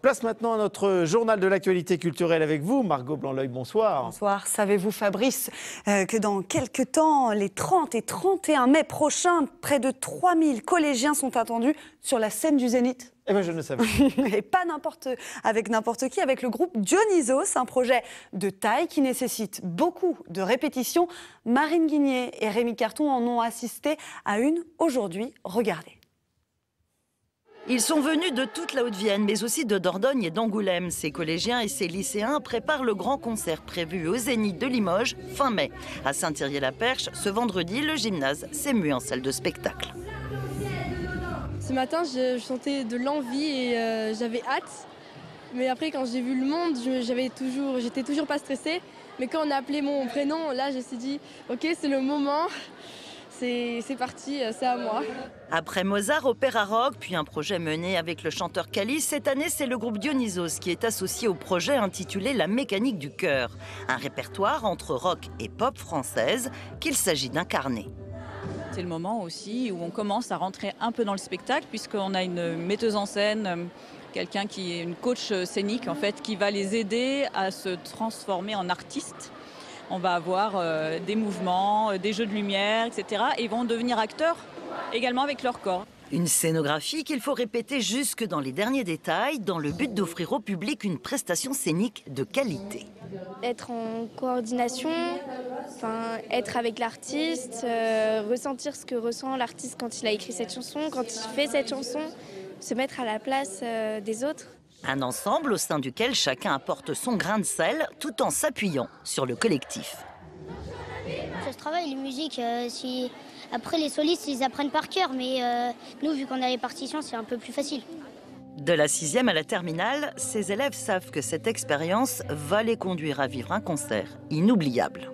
Place maintenant à notre journal de l'actualité culturelle avec vous, Margot Blanc-L'Oeil, bonsoir. Bonsoir. Savez-vous, Fabrice, que dans quelques temps, les 30 et 31 mai prochains, près de 3000 collégiens sont attendus sur la scène du Zénith? Eh bien, je ne savais pas. Et pas avec n'importe qui, avec le groupe Dionysos, un projet de taille qui nécessite beaucoup de répétitions. Marine Guigné et Rémi Carton en ont assisté à une aujourd'hui. Regardez. Ils sont venus de toute la Haute-Vienne, mais aussi de Dordogne et d'Angoulême. Ces collégiens et ces lycéens préparent le grand concert prévu au Zénith de Limoges fin mai. À Saint-Thierry-la-Perche, ce vendredi, le gymnase s'est mue en salle de spectacle. Ce matin, je sentais de l'envie et j'avais hâte. Mais après, quand j'ai vu le monde, j'étais toujours pas stressée. Mais quand on a appelé mon prénom, là, je me suis dit, ok, c'est le moment. C'est parti, c'est à moi. Après Mozart, opéra rock, puis un projet mené avec le chanteur Calice, cette année, c'est le groupe Dionysos qui est associé au projet intitulé La mécanique du cœur. Un répertoire entre rock et pop française qu'il s'agit d'incarner. C'est le moment aussi où on commence à rentrer un peu dans le spectacle, puisqu'on a une metteuse en scène, quelqu'un qui est une coach scénique en fait, qui va les aider à se transformer en artistes. On va avoir des mouvements, des jeux de lumière, etc. Et ils vont devenir acteurs également avec leur corps. Une scénographie qu'il faut répéter jusque dans les derniers détails, dans le but d'offrir au public une prestation scénique de qualité. Être en coordination, être avec l'artiste, ressentir ce que ressent l'artiste quand il a écrit cette chanson, quand il fait cette chanson, se mettre à la place des autres. Un ensemble au sein duquel chacun apporte son grain de sel tout en s'appuyant sur le collectif. Ça se travaille, les musiques. Après, les solistes, ils apprennent par cœur, mais nous, vu qu'on a les partitions, c'est un peu plus facile. De la 6e à la terminale, ces élèves savent que cette expérience va les conduire à vivre un concert inoubliable.